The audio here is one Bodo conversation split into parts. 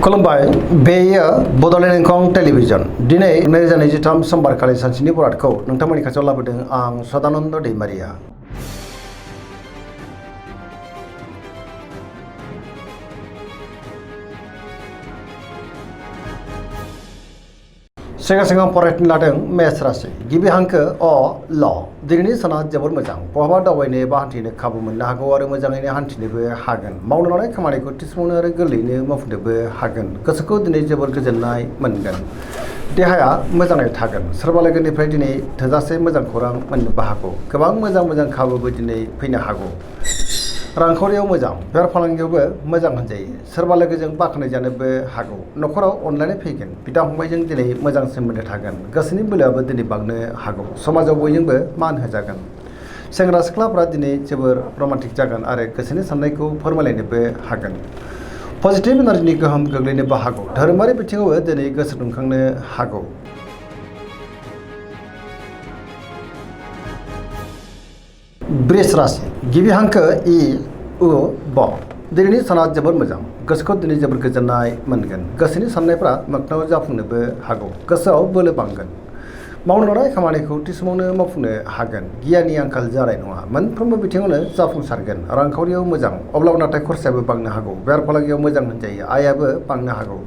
खुलुमबाय बेयो बड'लेण्ड इंखं टेलिभिजन दिनै 2023 समबारखालि सानसेनि बरादखौ नोंथांमोननि खाथियाव लाबोदों आं सदानन्द दैमारिया। सिगां फरायनो लादों मेष राशि गिबि हांखो अ ल दिनैनि साना जोबोर मोजां बहाबा दावबायनो एबा हान्थिनो खाबु मोननो हागौ आरो मोजाङैनो हान्थिनोबो हागोन मावनो लानाय खामानिखौ थि समावनो आरो गोरलैयैनो मावफुंनोबो हागोन गोसोखौ दिनै जोबोर गोजोननाय मोनगोन देहाया मोजाङै थागोन सोरबा लोगोनिफ्राय दिनै थोजासे मोजां खौरां मोननोबो हागौ गोबां मोजां खाबुबो दिनै फैनो हागौ रांखावरियाव मोजां बेफार फालांगियावबो मोजां होनजायो सोरबा लोगोजों बाख्नाय जानोबो हागौ न'खराव अनलायनाय फैगोन बिदा फंबायजों दिनै मोजां सोमोन्दो थागोन गोसोनि बोलोआबो दिनै बांनो हागौ समाजाव बयजोंबो मान होजागोन सेंग्रा सिख्लाफ्रा दिनै जोबोर रमान्टिक जागोन आरो गोसोनि साननायखौ फोरमायलायनोबो हागोन पजिटिभ एनार्जिनि गोहोम गोग्लैनोबो हागौ धोरोमारि बिथिङावबो दिनै गोसो दुंखांनो हागौ। वृष राशि गिबि हांखो इ उ ब दिनैनि साना जोबोर मोजां गोसोखौ दिनै जोबोर गोजोननाय मोनगोन गोसोनि साननायफ्रा मोगथाङाव जाफुंनोबो हागौ गोसोआव बोलो बांगोन मावनो लानाय खामानिखौ थि समावनो मावफुंनो हागोन गियाननि आंखाल जानाय नङा मोनफ्रोमबो बिथिङावनो जाफुंसारगोन रांखावरियाव मोजां अब्लाबो नाथाय खरसायाबो बांनो हागौ बेफार फालांगियाव मोजां होनजायो आयाबो बांनो हागौ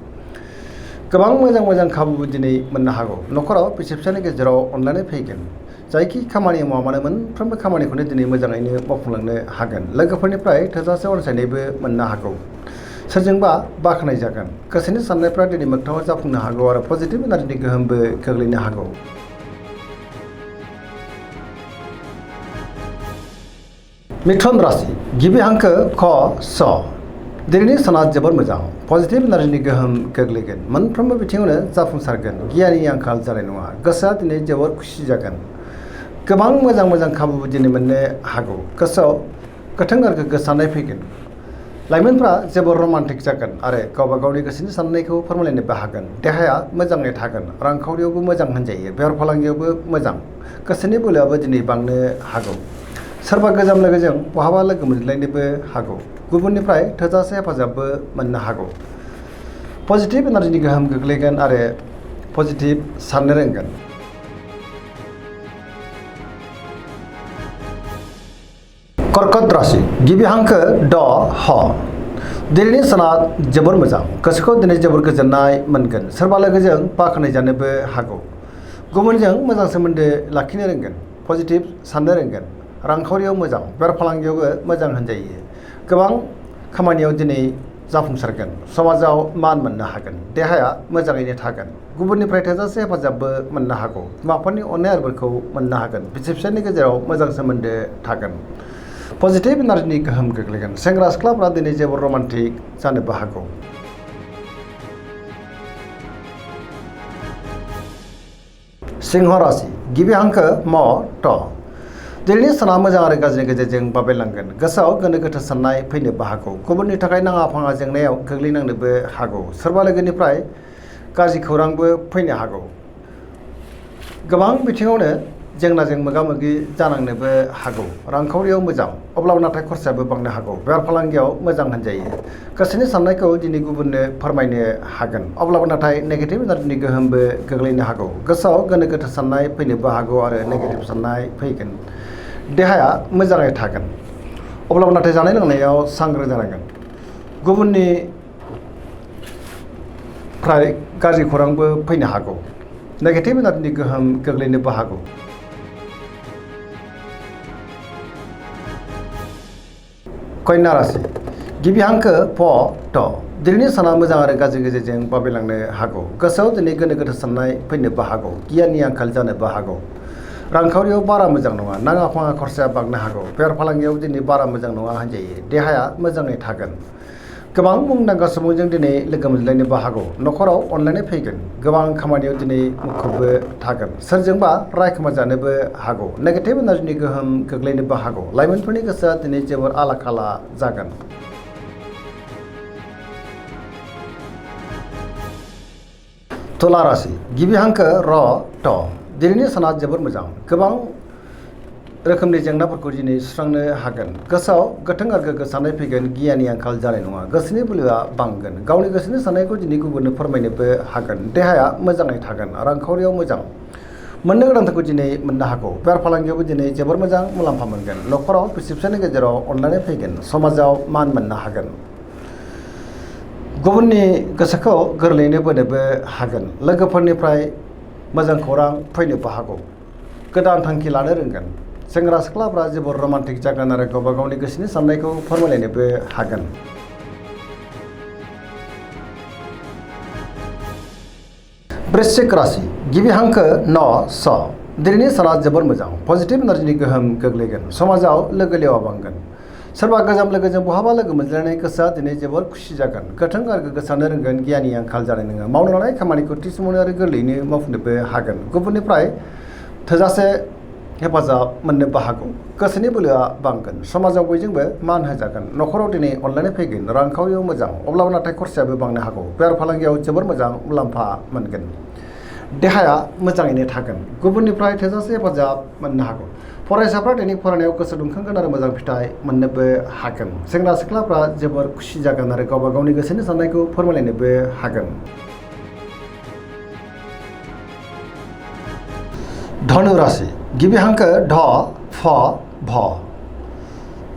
गोबां मोजां खाबुबो दिनै मोननो हागौ न'खराव बिसि फिसायनि गेजेराव अनलायनाय फैगोन जायखि खामानि मावा मानो मोनफ्रोमबो खामानिखौनो दिनै मोजाङैनो मावफुंलांनो हागोन लोगोफोरनिफ्राय थोजासे अनसायनायबो मोननो हागौ सोरजोंबा बाख्नाय जागोन गोसोनि साननायफ्रा दिनै मोगथाङाव जाफुंनो हागौ आरो पजिटिभ एनार्जिनि गोहोमबो गोग्लैनो हागौ। मिथुन राशि गिबि हांखो ख स दिनैनि साना जोबोर मोजां पजिटिभ एनार्जिनि गोहोम गोग्लैगोन मोनफ्रोमबो बिथिङावनो जाफुंसारगोन गियाननि आंखाल जानाय नङा गोसोआ दिनै जोबोर खुसि जागोन गोबां मोजां खाबुबो दिनै मोननो हागौ गोसोआव गोथों आरो गोग्गो साननाय फैगोन लाइमोनफ्रा जोबोर रमान्टिक जागोन आरो गावबा गावनि गोसोनि साननायखौ फोरमायलायनोबो हागोन देहाया मोजाङै थागोन रांखावरियावबो मोजां होनजायो बेफार फालांगियावबो मोजां गोसोनि बोलोआबो दिनै बांनो हागौ सोरबा गोजाम लोगोजों बहाबा लोगो मोनज्लायनोबो हागौ गुबुननिफ्राय थोजासे हेफाजाबबो मोननो हागौ पजिटिभ एनार्जिनि गोहोम गोग्लैगोन आरो पजिटिभ साननो रोंगोन। कर्कट राशि गिबि हांखो ड ह दिनैनि साना जोबोर मोजां गोसोखौ दिनै जोबोर गोजोननाय मोनगोन सोरबा लोगोजों बाख्नाय जानोबो हागौ गुबुनजों मोजां सोमोन्दो लाखिनो रोंगोन पजिटिभ साननो रोंगोन रांखावरियाव मोजां बेफार फालांगियावबो मोजां होनजायो गोबां खामानियाव दिनै जाफुंसारगोन समाजाव मान मोननो हागोन देहाया मोजाङैनो थागोन गुबुननिफ्राय थोजासे हेफाजाबबो मोननो हागौ बिमाफोरनि अननाय आरोफोरखौ मोननो हागोन बिसि फिसायनि गेजेराव मोजां सोमोन्दो थागोन पजिटिभ एनार्जिनि गोहोम गोग्लैगोन सेंग्रा सिख्लाफ्रा दिनै जोबोर रमान्टिक जानोबो हागौ। सिंह राशि गिबि हांखो म ट दिनैनि साना मोजां आरो गाज्रिनि गेजेरजों बाबेलांगोन गोसोआव गोनो गोथो साननाय फैनोबो हागौ गुबुननि थाखाय नाङा फाङा जेंनायाव गोग्लैनांनोबो हागौ सोरबा लोगोनिफ्राय गाज्रि खौरांबो फैनो हागौ गोबां बिथिङावनो जेंनाजों मोगा मोगि जानांनोबो हागौ रांखावरियाव मोजां अब्लाबो नाथाय खरसायाबो बांनो हागौ बेफार फालांगियाव मोजां होनजायो गोसोनि साननायखौ दिनै गुबुननो फोरमायनो हागोन अब्लाबो नाथाय नेगेटिभ एनार्जिनि गोहोमबो गोग्लैनो हागौ गोसोआव गोनो गोथो साननाय फैनोबो हागौ आरो नेगेटिभ साननाय फैगोन देहाया मोजाङै थागोन अब्लाबो नाथाय जानाय लोंनायाव सांग्रां जानांगोन गुबुननिफ्राय गाज्रि खौरांबो फैनो हागौ नेगेटिभ एनार्जिनि गोहोम गोग्लैनोबो हागौ। कन्या राशि गिबि हांखो फ ट दिनैनि साना मोजां आरो गाज्रि गेजेरजों बाबेलांनो हागौ गोसोआव दिनै गोनो गोथो साननाय फैनोबो हागौ गियाननि आंखाल जानोबो हागौ रांखावरियाव बारा मोजां नङा नाङा फाङा खरसाया बांनो हागौ बेफार फालांगियाव दिनै बारा मोजां नङा होनजायो देहाया मोजाङै थागोन गोबां मुंदांखा सुबुंजों दिनै लोगो मोनज्लायनोबो हागौ न'खराव अनलायनाय फैगोन गोबां खामानियाव दिनै मुखुबबो थागोन सोरजोंबा रायखोमा जानोबो हागौ नेगेटिभ एनार्जिनि गोहोम गोग्लैनोबो हागौ लाइमोनफोरनि गोसोआ दिनै जोबोर आला खाला जागोन। तुला राशि गिबि हांखो र ट दिनैनि साना जोबोर मोजां गोबां रोखोमनि जेंनाफोरखौ दिनै सुस्रांनो हागोन। गोसोआव गोथों आरो गोग्गो साननाय फैगोन, गियाननि आंखाल जानाय नङा, गोसोनि बोलोआ बांगोन, गावनि गोसोनि साननायखौ दिनै गुबुननो फोरमायनोबो हागोन, देहाया मोजाङै थागोन, रांखावरियाव मोजां, मोननो गोनांथारखौ दिनै मोननो हागौ, बेफार फालांगियावबो दिनै जोबोर मोजां मुलाम्फा मोनगोन, न'खराव बिसि फिसायनि गेजेराव अनलायनाय फैगोन, समाजाव मान मोननो हागोन, गुबुननि गोसोखौ गोरलैयैनो बोनोबो हागोन, लोगोफोरनिफ्राय मोजां खौरां फैनोबो हागौ, गोदान थांखि लानो रोंगोन, सेंग्रा सिख्लाफ्रा जोबोर रमान्टिक जागोन आरो गावबा गावनि गोसोनि साननायखौ फोरमायलायनोबो हागोन। वृश्चिक राशि गिबि हांखो न स दिनैनि साना जोबोर मोजां, पजिटिभ एनार्जिनि गोहोम गोग्लैगोन, समाजाव लोगो लेवा बांगोन, सोरबा गोजाम लोगोजों बहाबा लोगो मोनज्लायनाय गोसोआ दिनै जोबोर खुसि जागोन, गोथों आरो गोग्गो साननो रोंगोन, गियाननि आंखाल जानाय नङा, मावनो लानाय खामानिखौ थि समावनो आरो गोरलैयैनो मावफुंनोबो हागोन, गुबुननिफ्राय थोजासे हेफाजाब मोननोबो हागौ, गोसोनि बोलोआ बांगोन, समाजाव बयजोंबो मान होजागोन, न'खराव दिनै अनलायनाय फैगोन, रांखावरियाव मोजां, अब्लाबो नाथाय खरसायाबो बांनो हागौ, बेफार फालांगियाव जोबोर मोजां मुलाम्फा मोनगोन, देहाया मोजाङैनो थागोन, गुबुननिफ्राय थोजासे हेफाजाब मोननो हागौ, फरायसाफ्रा दिनै फरायनायाव गोसो दुंखांगोन आरो मोजां फिथाइ मोननोबो हागोन, सेंग्रा सिख्लाफ्रा जोबोर खुसि जागोन आरो गावबा गावनि गोसोनि साननायखौ फोरमायलायनोबो हागोन। धनु राशि गिबि हांखो ध फ भ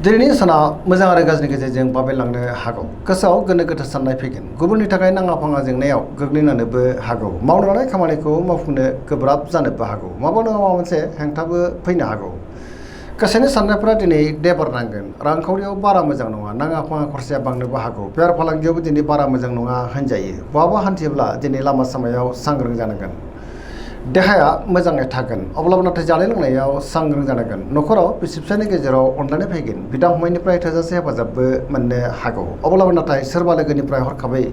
दिनैनि साना मोजां आरो गाज्रिनि गेजेरजों बाबेनलांनो हागौ, गोसोआव गोनो गोथो साननाय फैगोन, गुबुननि थाखाय नाङा फाङा जेंनायाव गोग्लैनोबो हागौ, मावनो लानाय खामानिखौ मावफुंनो गोब्राब जानोबो हागौ, माबा नङा माबा मोनसे हेंथाबो फैनो हागौ, गोसोनि साननायफोरा दिनै देबार नांगोन, रांखावरियाव बारा मोजां नङा, नाङा फाङा खरसाया बांनोबो हागौ, बेफार फालांगियावबो दिनै बारा मोजां नङा होनजायो, बहाबा हान्थियोब्ला दिनै लामा सामायाव सांग्रां जानांगोन, देहाया मोजाङै थागोन, अब्लाबो नाथाय जानाय लोंनायाव सांग्रां जानांगोन, न'खराव बिसि फिसायनि गेजेराव अनलायनाय फैगोन, बिदा फंबायनिफ्राय थोजासे हेफाजाबबो मोननो हागौ, अब्लाबो नाथाय सोरबा लोगोनिफ्राय हरखाबै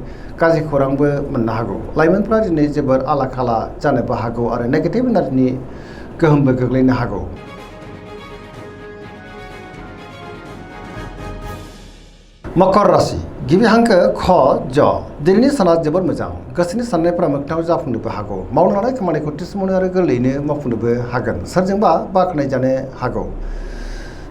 गाज्रि खौरांबो मोननो हागौ, लाइमोनफ्रा दिनै जोबोर आला खाला जानोबो हागौ आरो नेगेटिभ एनार्जिनि गोहोमबो गोग्लैनो हागौ। मकर राशि गिबि हांखो ख ज दिनैनि साना जोबोर मोजां, गोसोनि साननायफोरा मोगथाङाव जाफुंनोबो हागौ, मावनो लानाय खामानिखौ थि समावनो आरो गोरलैयैनो मावफुंनोबो हागोन, सोरजोंबा बाख्नाय जानो हागौ,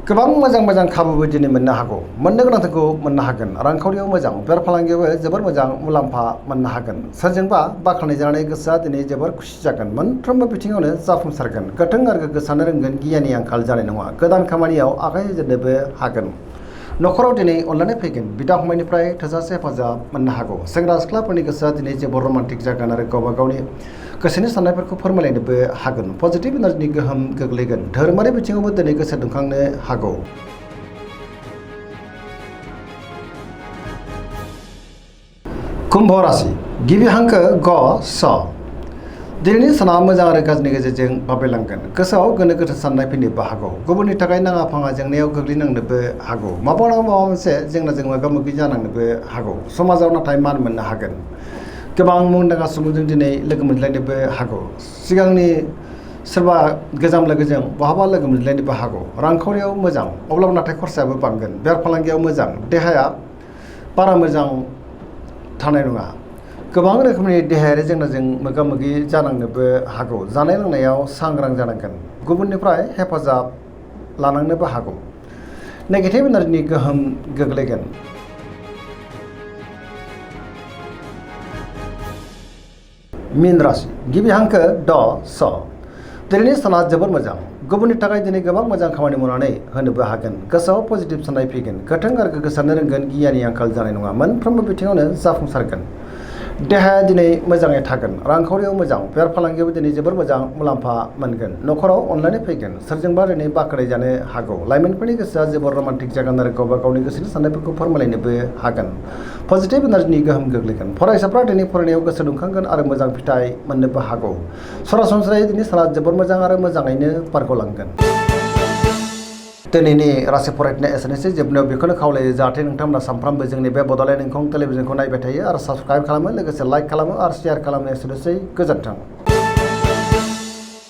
गोबां मोजां खाबुबो दिनै मोननो हागौ, मोननो गोनांथारखौ मोननो हागोन, रांखावरियाव मोजां, बेफार फालांगियावबो जोबोर मोजां मुलाम्फा मोननो हागोन, सोरजोंबा बाख्नाय जानानै गोसोआ दिनै जोबोर खुसि जागोन, मोनफ्रोमबो बिथिङावनो जाफुंसारगोन, गोथों आरो गोग्गो साननो रोंगोन, गियाननि आंखाल जानाय नङा, गोदान खामानियाव आखाइ होजेननोबो हागोन, न'खराव दिनै अनलायनाय फैगोन, बिदा फंबायनिफ्राय थोजासे हेफाजाब मोननो हागौ, सेंग्रा सिख्लाफोरनि गोसोआ दिनै जोबोर रमान्टिक जागोन आरो गावबा गावनि गोसोनि साननायफोरखौ फोरमायलायनोबो हागोन, पजिटिभ एनार्जिनि गोहोम गोग्लैगोन, धोरोमारि बिथिङावबो दिनै गोसो दुंखांनो हागौ। कुम्भ राशि गिबि हांखो ग स दिनैनि साना मोजां आरो गाज्रिनि गेजेरजों बाबेनलांगोन, गोसोआव गोनो गोथो साननाय फैनोबो हागौ, गुबुननि थाखाय नाङा फाङा जेंनायाव गोग्लैनांनोबो हागौ, माबा नङा माबा मोनसे जेंनाजों मोगा मोगि जानांनोबो हागौ, समाजाव नाथाय मान मोननो हागोन, गोबां मुंदांखा सुबुंजों दिनै लोगो मोनज्लायनोबो हागौ, सिगांनि सोरबा गोजाम लोगोजों बहाबा लोगो मोनज्लायनोबो हागौ, रांखावरियाव मोजां, अब्लाबो नाथाय खरसायाबो बांगोन, बेफार फालांगियाव मोजां, देहाया बारा मोजां थानाय नङा, गोबां रोखोमनि देहायारि जेंनाजों मोगा मोगि जानांनोबो हागौ, जानाय लोंनायाव सांग्रां जानांगोन, गुबुननिफ्राय हेफाजाब लानांनोबो हागौ, नेगेटिभ एनार्जिनि गोहोम गोग्लैगोन। मीन राशि गिबि हांखो ड स दिनैनि साना जोबोर मोजां, गुबुननि थाखाय दिनै गोबां मोजां खामानि मावनानै होनोबो हागोन, गोसोआव पजिटिभ साननाय फैगोन, गोथों आरो गोग्गो साननो रोंगोन, गियाननि आंखाल जानाय नङा, मोनफ्रोमबो बिथिङावनो जाफुंसारगोन, देहाया दिनै मोजाङै थागोन, रांखावरियाव मोजां, बेफार फालांगियावबो दिनै जोबोर मोजां मुलाम्फा मोनगोन, न'खराव अनलायनाय फैगोन, सोरजोंबा दिनै बाख्नाय जानो हागौ, लाइमोनफोरनि गोसोआ जोबोर रमान्टिक जागोन आरो गावबा गावनि गोसोनि साननायफोरखौ फोरमायलायनोबो हागोन, पजिटिभ एनार्जिनि गोहोम गोग्लैगोन, फरायसाफ्रा दिनै फरायनायाव गोसो दुंखांगोन आरो मोजां फिथाइ मोननोबो हागौ, सरासनस्रायै दिनै साना जोबोर मोजां आरो मोजाङैनो बारग'लांगोन। दिनैनि राशि फरायनाया एसेनोसै, जोबनायाव बेखौनो खावलायो जाहाथे नोंथांमोना सानफ्रामबो जोंनि बे बड'लेण्ड इंखं टेलिभिजनखौ नायबाय थायो आरो साबस्क्राइब खालामो, लोगोसे लाइक खालामो आरो शेयार खालामो। एसेनोसै, गोजोन्थों।